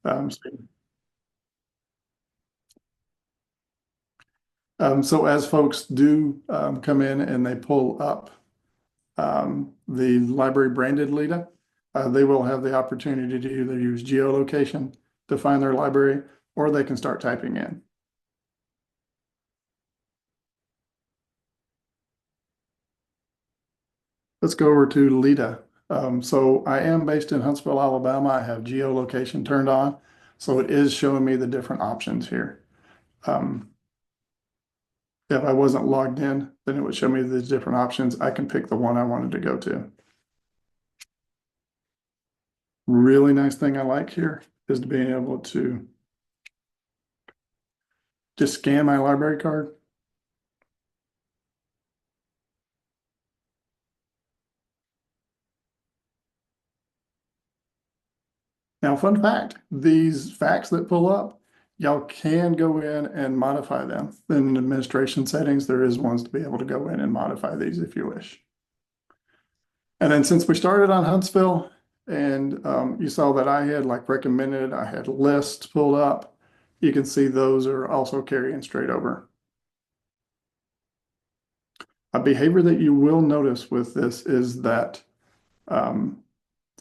So so as folks do come in and they pull up the library branded LiDA, they will have the opportunity to either use geolocation to find their library, or they can start typing in. Let's go over to LiDA. So I am based in Huntsville, Alabama. I have geolocation turned on, so it is showing me the different options here. Um, if I wasn't logged in, then it would show me the different options. I can pick the one I wanted to go to. Really nice thing I like here is to being able to just scan my library card. Now, fun fact, these facts that pull up, y'all can go in and modify them. In administration settings, there is ones to be able to go in and modify these if you wish. And then since we started on Huntsville and you saw that I had like recommended, I had lists pulled up, you can see those are also carrying straight over. A behavior that you will notice with this is that um,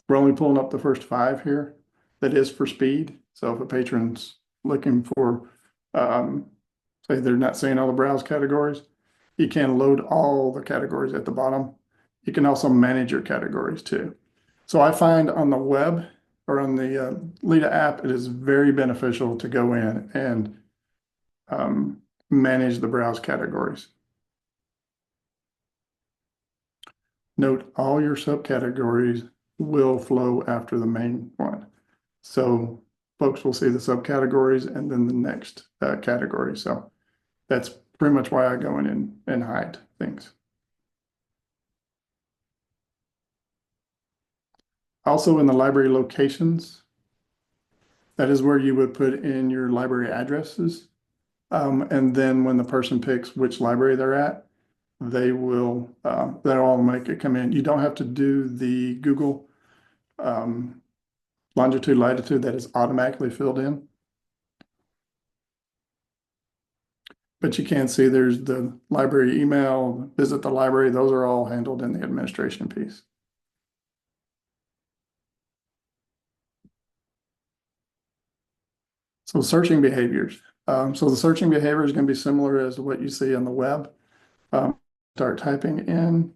we're only pulling up the first 5 here. That is for speed. So if a patron's looking for, say they're not seeing all the browse categories, you can load all the categories at the bottom. You can also manage your categories too. So I find on the web or on the LiDA app, it is very beneficial to go in and manage the browse categories. Note all your subcategories will flow after the main one. So folks will see the subcategories and then the next category. So that's pretty much why I go in and hide things. Also in the library locations, that is where you would put in your library addresses. And then when the person picks which library they're at, that'll all make it come in. You don't have to do the Google longitude, latitude that is automatically filled in. But you can see there's the library email, visit the library. Those are all handled in the administration piece. So searching behaviors. So the searching behavior is going to be similar as what you see on the web. Start typing in.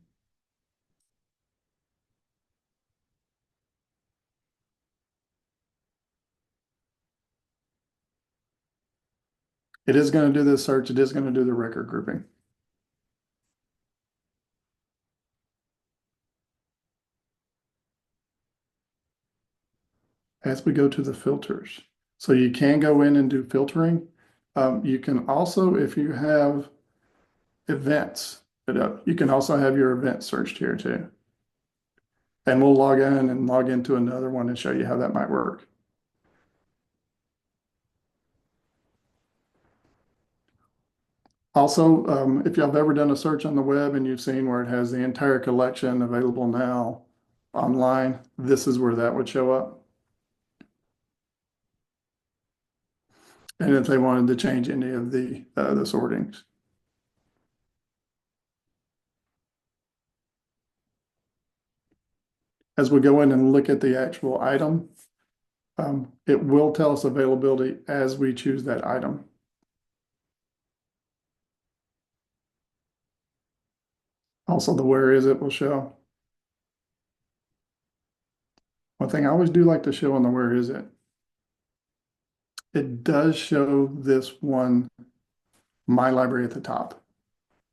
It is going to do the search. It is going to do the record grouping. As we go to the filters. So you can go in and do filtering. You can also, if you have events, you can also have your events searched here too. And we'll log in and log into another one and show you how that might work. Also, if y'all have ever done a search on the web and you've seen where it has the entire collection available now online, this is where that would show up. And if they wanted to change any of the sortings. As we go in and look at the actual item, it will tell us availability as we choose that item. Also, the where is it will show. One thing I always do like to show on the where is it. It does show this one, my library at the top.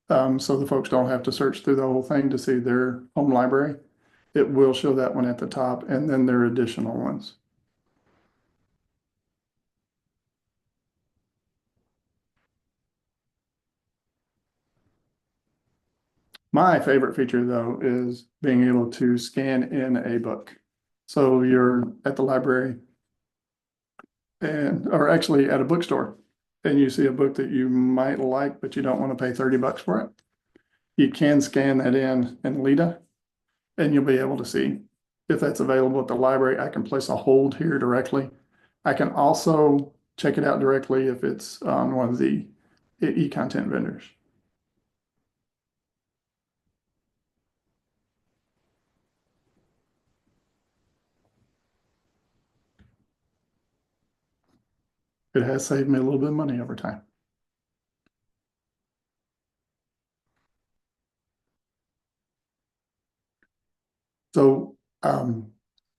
So the folks don't have to search through the whole thing to see their home library. It will show that one at the top and then their additional ones. My favorite feature though is being able to scan in a book. So you're at the library or actually at a bookstore and you see a book that you might like, but you don't want to pay 30 bucks for it. You can scan that in LiDA and you'll be able to see if that's available at the library. I can place a hold here directly I can also check it out directly if it's on one of the e-content vendors. It has saved me a little bit of money over time. So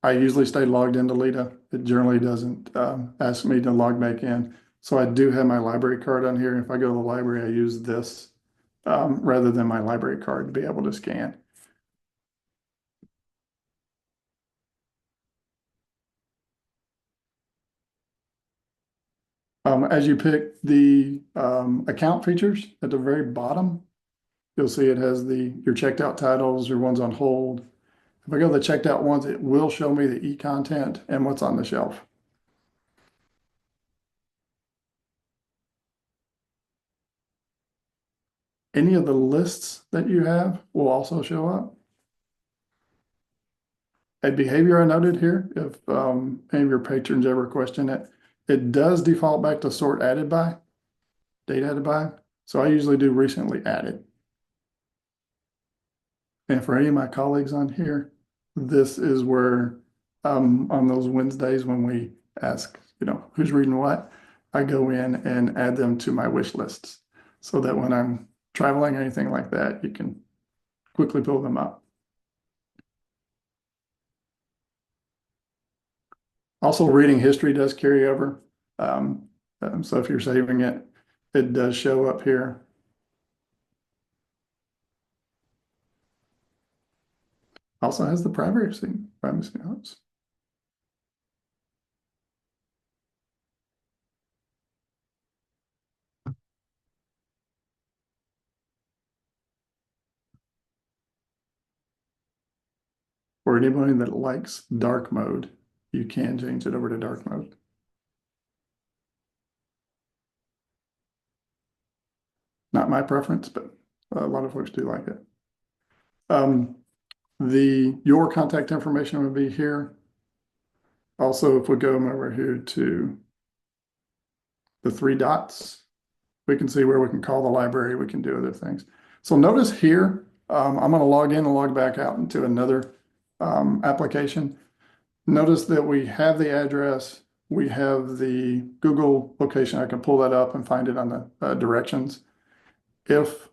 I usually stay logged into LiDA. It generally doesn't ask me to log back in. So I do have my library card on here. If I go to the library, I use this rather than my library card to be able to scan. As you pick the account features at the very bottom, you'll see it has your checked out titles, your ones on hold. If I go to the checked out ones, it will show me the e-content and what's on the shelf. Any of the lists that you have will also show up. A behavior I noted here, if any of your patrons ever question it, it does default back to sort added by, date added by. So I usually do recently added. And for any of my colleagues on here, this is where on those Wednesdays when we ask, who's reading what, I go in and add them to my wish lists so that when I'm traveling or anything like that, you can quickly pull them up. Also, reading history does carry over. So if you're saving it, it does show up here. Also has the privacy notes. For anybody that likes dark mode, you can change it over to dark mode. Not my preference, but a lot of folks do like it. Your contact information would be here. Also, if we go over here to the three dots, we can see where we can call the library. We can do other things. So notice here, I'm going to log in and log back out into another application. Notice that we have the address. We have the Google location. I can pull that up and find it on the directions. If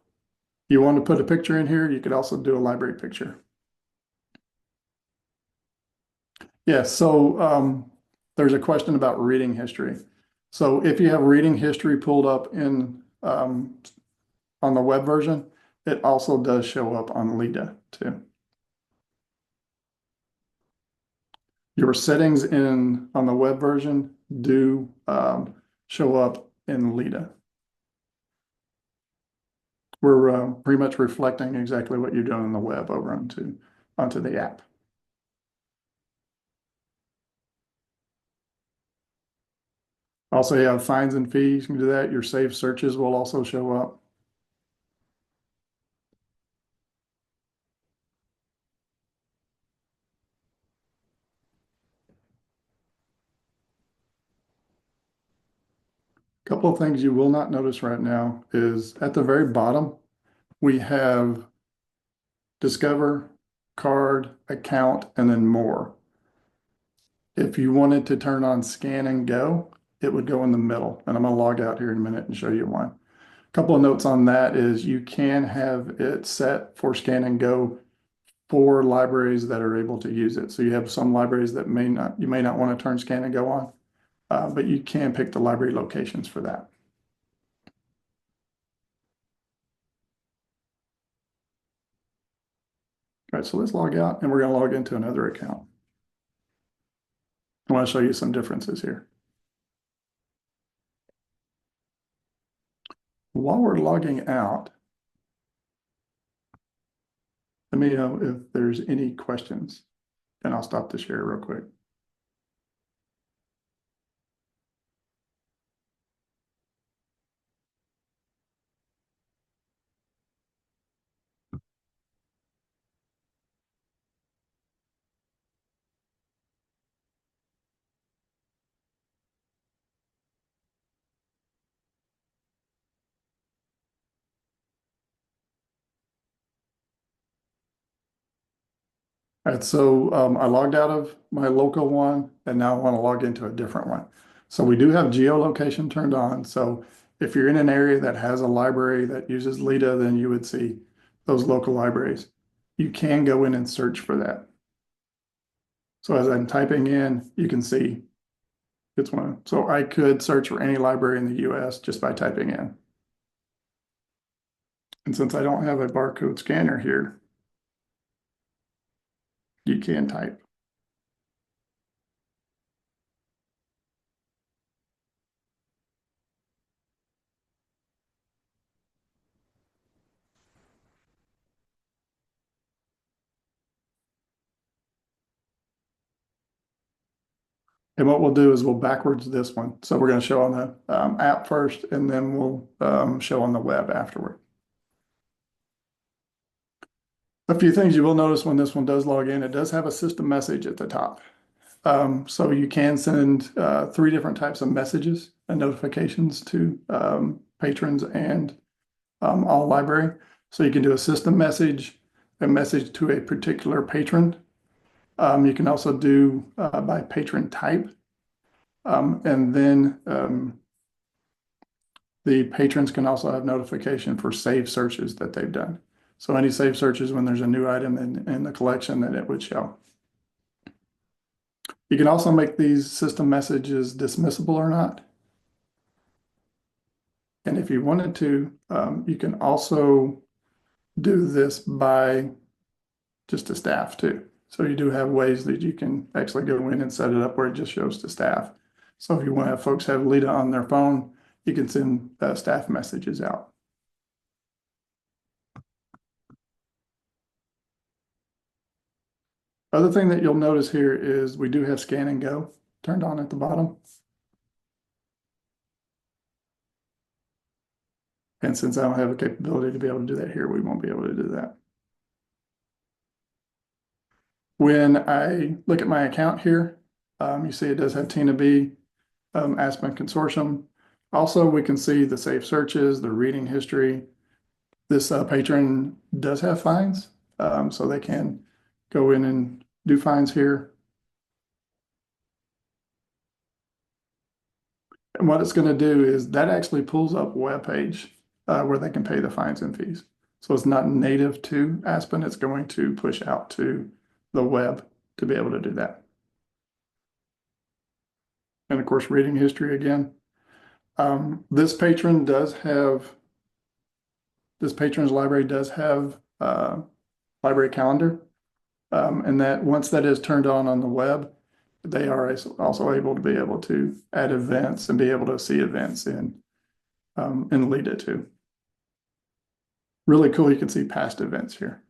you want to put a picture in here, you could also do a library picture. Yeah, so there's a question about reading history. So if you have reading history pulled up in on the web version, it also does show up on LiDA too. Your settings on the web version do show up in LiDA. We're pretty much reflecting exactly what you're doing on the web over onto the app. Also, you have fines and fees. You can do that. Your saved searches will also show up. A couple of things you will not notice right now is at the very bottom, we have discover, card, account, and then more. If you wanted to turn on scan and go, it would go in the middle. And I'm going to log out here in a minute and show you one. A couple of notes on that is you can have it set for scan and go for libraries that are able to use it. So you have some libraries that you may not want to turn scan and go on, but you can pick the library locations for that. All right, so let's log out and we're going to log into another account. I want to show you some differences here. While we're logging out, let me know if there's any questions, and I'll stop the share real quick. All right, so I logged out of my local one and now I want to log into a different one. So we do have geolocation turned on. So if you're in an area that has a library that uses LiDA, then you would see those local libraries. You can go in and search for that. So as I'm typing in, you can see it's one. So I could search for any library in the US just by typing in. And since I don't have a barcode scanner here, you can type. And what we'll do is we'll backwards this one. So we're going to show on the app first, and then we'll show on the web afterward. A few things you will notice when this one does log in, it does have a system message at the top. So you can send three different types of messages and notifications to patrons and all library. So you can do a system message, a message to a particular patron. You can also do by patron type. And then the patrons can also have notification for saved searches that they've done. So any saved searches when there's a new item in the collection that it would show. You can also make these system messages dismissible or not. And if you wanted to, you can also do this by just to staff too. So you do have ways that you can actually go in and set it up where it just shows to staff. So if you want to have folks have LiDA on their phone, you can send staff messages out. Other thing that you'll notice here is we do have scan and go turned on at the bottom. And since I don't have a capability to be able to do that here, we won't be able to do that. When I look at my account here, you see it does have Tina B, Aspen Consortium. Also, we can see the safe searches, the reading history. This patron does have fines, so they can go in and do fines here. And what it's going to do is that actually pulls up a web page where they can pay the fines and fees. So it's not native to Aspen. It's going to push out to the web to be able to do that. And of course, reading history again. This patron does have, this patron's library does have library calendar. And that once that is turned on the web, they are also able to add events and be able to see events in LiDA too. Really cool. You can see past events here.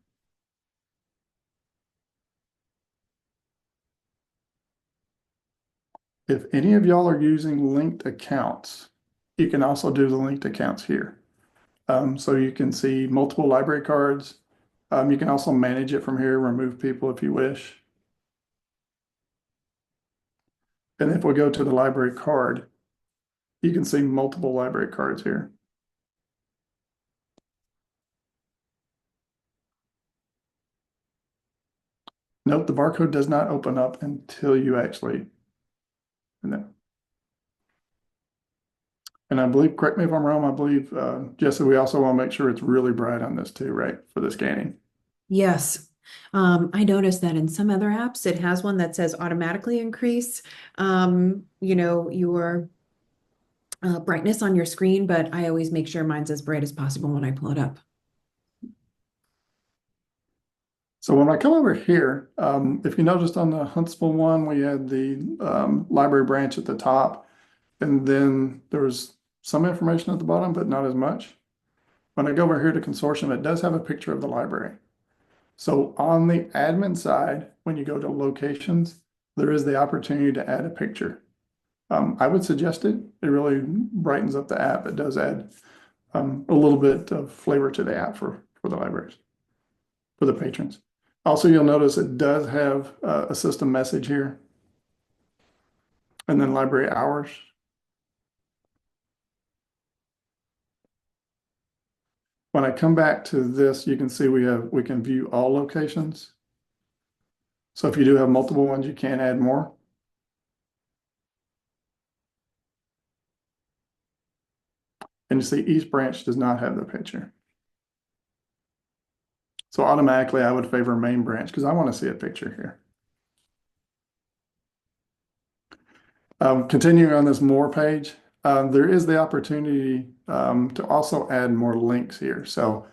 If any of y'all are using linked accounts, you can also do the linked accounts here. So you can see multiple library cards. You can also manage it from here, remove people if you wish. And if we go to the library card, you can see multiple library cards here. Note the barcode does not open up until you actually, and I believe, correct me if I'm wrong, I believe, Jesse, we also want to make sure it's really bright on this too, right, for the scanning. Yes. I noticed that in some other apps, it has one that says automatically increase, your brightness on your screen, but I always make sure mine's as bright as possible when I pull it up. So when I come over here, if you noticed on the Huntsville one, we had the library branch at the top, and then there was some information at the bottom, but not as much. When I go over here to Consortium, it does have a picture of the library. So on the admin side, when you go to locations, there is the opportunity to add a picture. I would suggest it. It really brightens up the app. It does add a little bit of flavor to the app for the libraries, for the patrons. Also, you'll notice it does have a system message here, and then library hours. When I come back to this, you can see we can view all locations. So if you do have multiple ones, you can add more. And you see each branch does not have the picture. So automatically I would favor main branch because I want to see a picture here. Continuing on this more page, there is the opportunity to also add more links here. So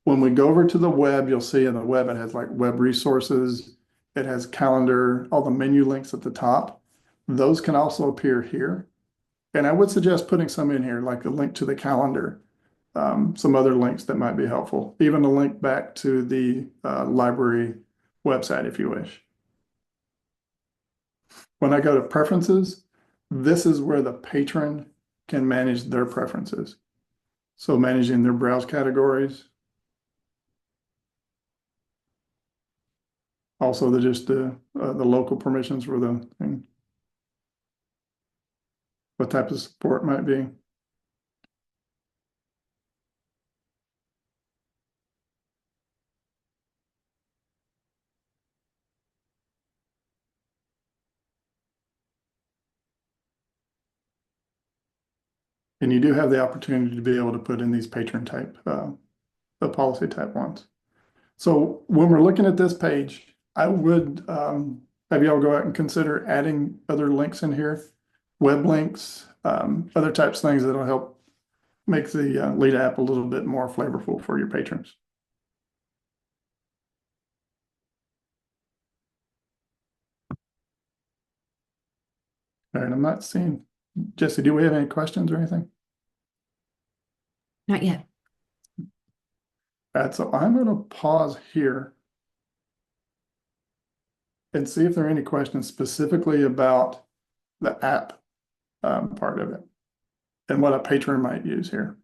when we go over to the web, you'll see in the web it has like web resources, it has calendar, all the menu links at the top. Those can also appear here. And I would suggest putting some in here, like a link to the calendar, some other links that might be helpful, even a link back to the library website if you wish. When I go to preferences, this is where the patron can manage their preferences. So managing their browse categories. Also the local permissions for the thing. What type of support might be. And you do have the opportunity to be able to put in these patron type, the policy type ones. So when we're looking at this page, I would have y'all go out and consider adding other links in here, web links, other types of things that'll help make the LiDA app a little bit more flavorful for your patrons. All right, I'm not seeing, Jesse, do we have any questions or anything? Not yet. All right, so I'm going to pause here and see if there are any questions specifically about the app part of it and what a patron might use here.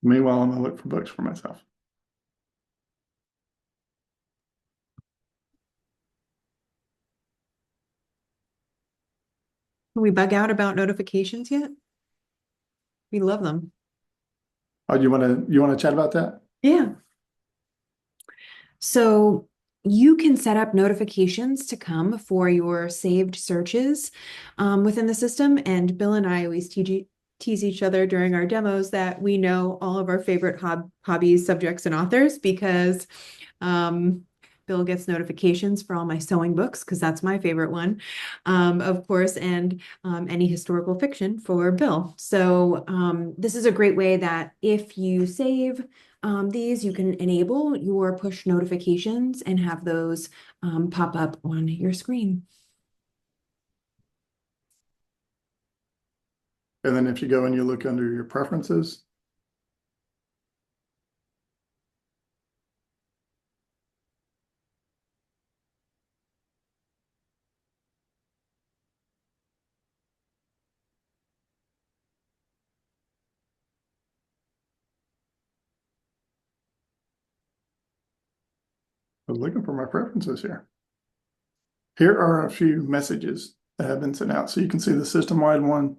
Meanwhile, I'm going to look for books for myself. Can we bug out about notifications yet? We love them. Oh, you want to chat about that? Yeah. So you can set up notifications to come for your saved searches within the system. And Bill and I always tease each other during our demos that we know all of our favorite hobbies, subjects, and authors because Bill gets notifications for all my sewing books because that's my favorite one, of course, and any historical fiction for Bill. So this is a great way that if you save these, you can enable your push notifications and have those pop up on your screen. And then if you go and you look under your preferences, I was looking for my preferences here. Here are a few messages that have been sent out. So you can see the system-wide one.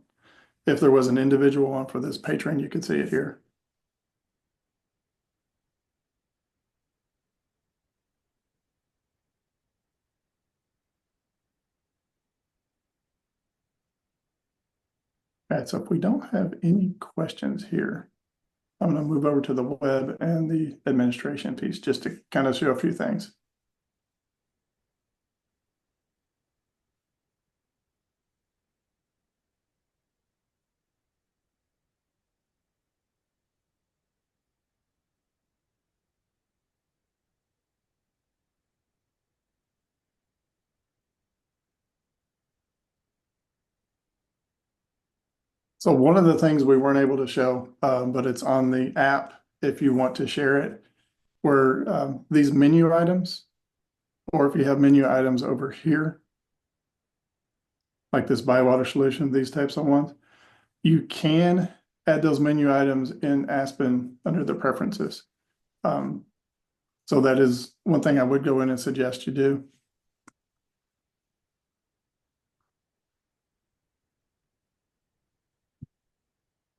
If there was an individual one for this patron, you can see it here. All right, so if we don't have any questions here, I'm going to move over to the web and the administration piece just to kind of show a few things. So one of the things we weren't able to show, but it's on the app if you want to share it, were these menu items, or if you have menu items over here, like this Bywater solution, these types of ones, you can add those menu items in Aspen under the preferences. So that is one thing I would go in and suggest you do.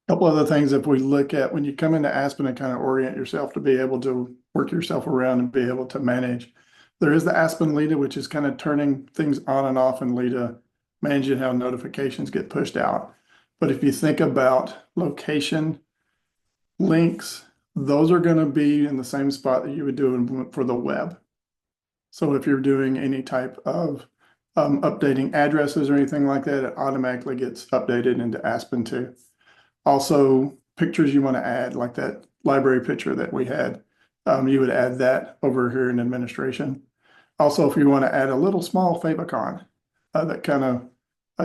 Couple other things, if we look at when you come into Aspen and kind of orient yourself to be able to work yourself around and be able to manage, there is the Aspen LiDA, which is kind of turning things on and off in LiDA, managing how notifications get pushed out. But if you think about location, links, those are going to be in the same spot that you would do for the web. So if you're doing any type of updating addresses or anything like that, it automatically gets updated into Aspen too. Also, pictures you want to add, like that library picture that we had, you would add that over here in administration. Also, if you want to add a little small favicon, that kind of,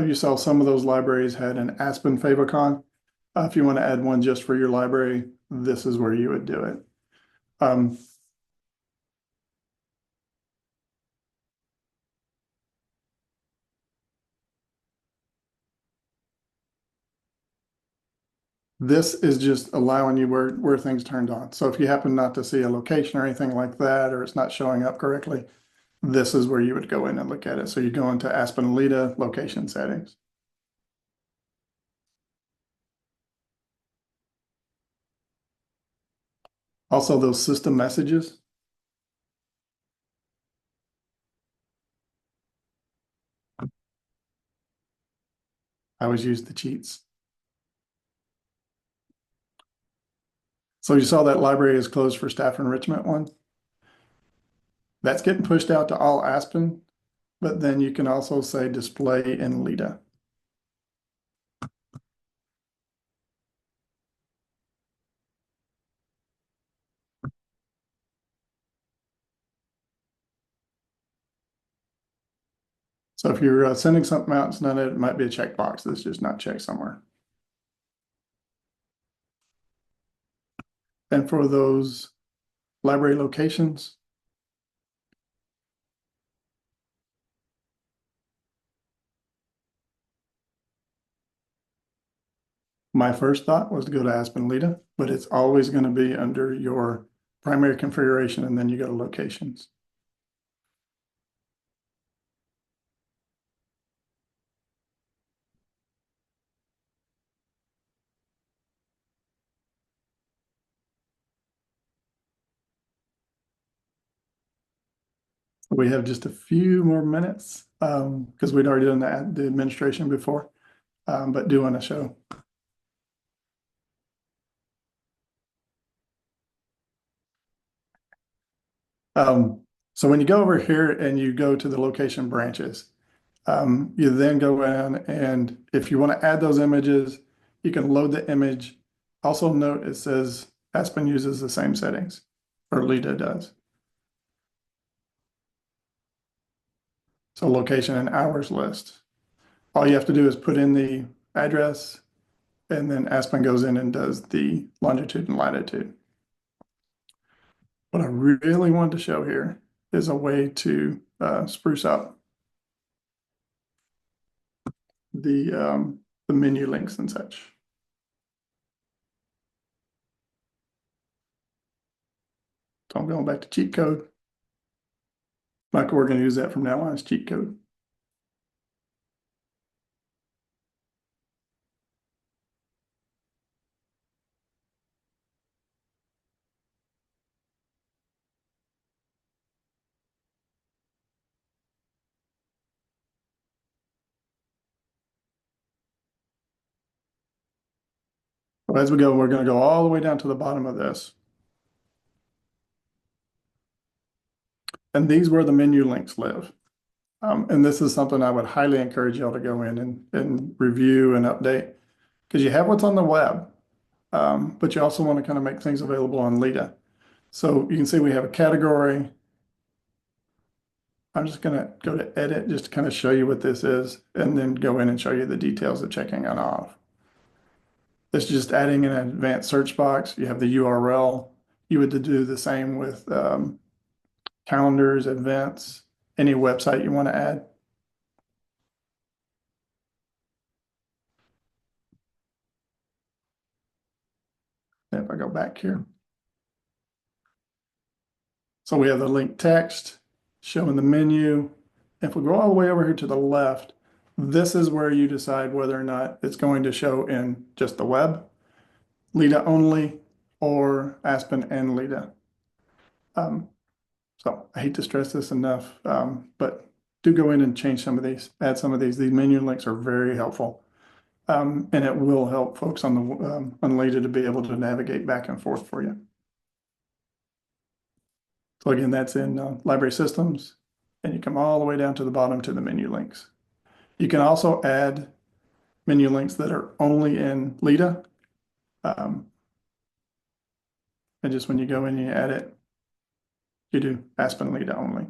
you saw some of those libraries had an Aspen favicon. If you want to add one just for your library, this is where you would do it. This is just allowing you where things turned on. So if you happen not to see a location or anything like that, or it's not showing up correctly, this is where you would go in and look at it. So you go into Aspen LiDA location settings. Also those system messages. I always use the cheats. So you saw that library is closed for staff enrichment one. That's getting pushed out to all Aspen, but then you can also say display in LiDA. So if you're sending something out, it's not, it might be a checkbox that's just not checked somewhere. And for those library locations, my first thought was to go to Aspen LiDA, but it's always going to be under your primary configuration and then you go to locations. We have just a few more minutes because we'd already done the administration before, but do want to show. So when you go over here and you go to the location branches, you then go in and if you want to add those images, you can load the image. Also note it says Aspen uses the same settings, or LiDA does. So location and hours list. All you have to do is put in the address and then Aspen goes in and does the longitude and latitude. What I really wanted to show here is a way to spruce up the menu links and such. So I'm going back to cheat code. Michael, we're going to use that from now on as cheat code. So as we go, we're going to go all the way down to the bottom of this. And these where the menu links live. And this is something I would highly encourage y'all to go in and review and update because you have what's on the web, but you also want to kind of make things available on LiDA. So you can see we have a category. I'm just going to go to edit just to kind of show you what this is and then go in and show you the details of checking on off. This is just adding an advanced search box. You have the URL. You would do the same with calendars, events, any website you want to add. If I go back here. So we have the link text showing the menu. If we go all the way over here to the left, this is where you decide whether or not it's going to show in just the web, LiDA only, or Aspen and LiDA. So I hate to stress this enough, but do go in and change some of these, add some of these. These menu links are very helpful. And it will help folks on the on LiDA to be able to navigate back and forth for you. So again, that's in library systems, and you come all the way down to the bottom to the menu links. You can also add menu links that are only in LiDA. And just when you go in and you add it, you do Aspen LiDA only.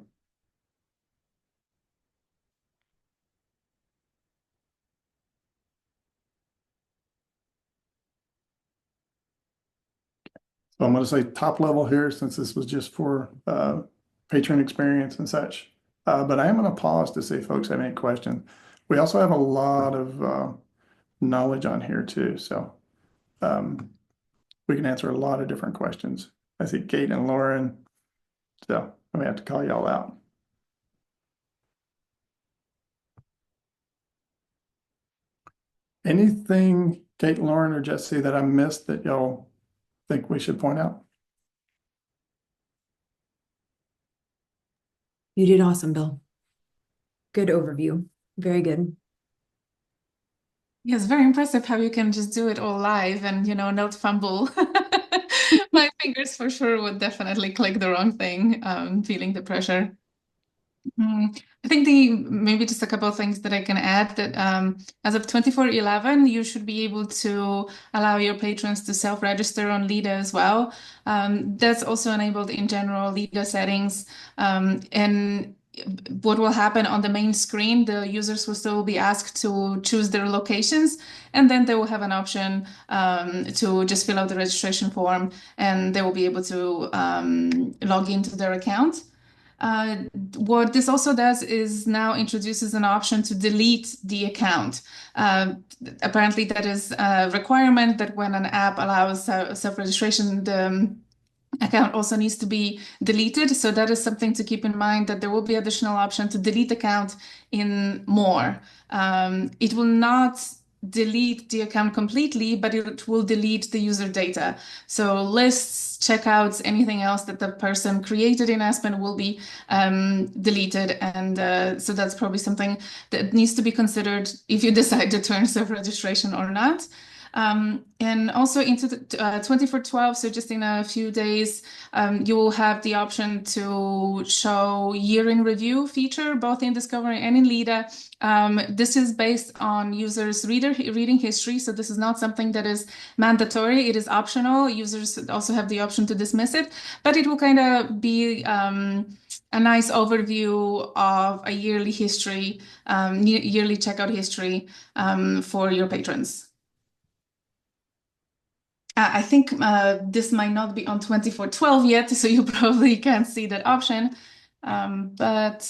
So I'm going to say top level here, since this was just for patron experience and such. But I am going to pause to see if folks have any questions. We also have a lot of knowledge on here too. So we can answer a lot of different questions. I see Kate and Lauren. So I may have to call y'all out. Anything, Kate, Lauren, or Jesse, that I missed that y'all think we should point out? You did awesome, Bill. Good overview. Very good. Yes, very impressive how you can just do it all live and, not fumble. My fingers for sure would definitely click the wrong thing, feeling the pressure. I think maybe just a couple of things that I can add that as of 24/11, you should be able to allow your patrons to self-register on LiDA as well. That's also enabled in general LiDA settings. And what will happen on the main screen, the users will still be asked to choose their locations, and then they will have an option to just fill out the registration form, and they will be able to log into their account. What this also does is now introduces an option to delete the account. Apparently, that is a requirement that when an app allows self-registration, the account also needs to be deleted. So that is something to keep in mind, that there will be additional option to delete account in more. It will not delete the account completely, but it will delete the user data. So lists, checkouts, anything else that the person created in Aspen will be deleted. And so that's probably something that needs to be considered if you decide to turn self-registration or not. And also into the 24/12, so just in a few days, you will have the option to show year in review feature, both in Discovery and in LiDA. This is based on users' reading history, so this is not something that is mandatory. It is optional. Users also have the option to dismiss it, but it will kind of be a nice overview of a yearly history, yearly checkout history for your patrons. I think this might not be on 24/12 yet, so you probably can't see that option. But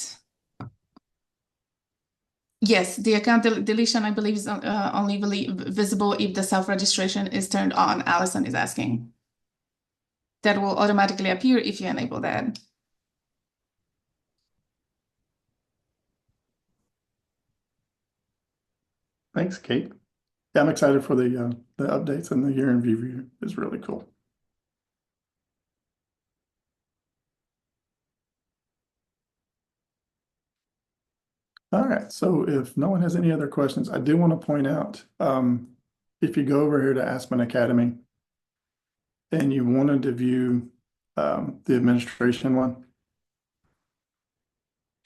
yes, the account deletion, I believe, is only visible if the self-registration is turned on. Allison is asking. That will automatically appear if you enable that. Thanks, Kate. Yeah, I'm excited for the updates, and the year in review is really cool. All right, so if no one has any other questions, I do want to point out, if you go over here to Aspen Academy and you wanted to view the administration one,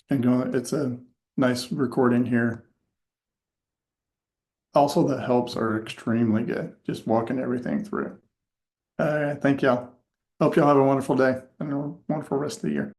and go, it's a nice recording here. Also, the helps are extremely good, just walking everything through. Thank y'all. Hope y'all have a wonderful day and a wonderful rest of the year.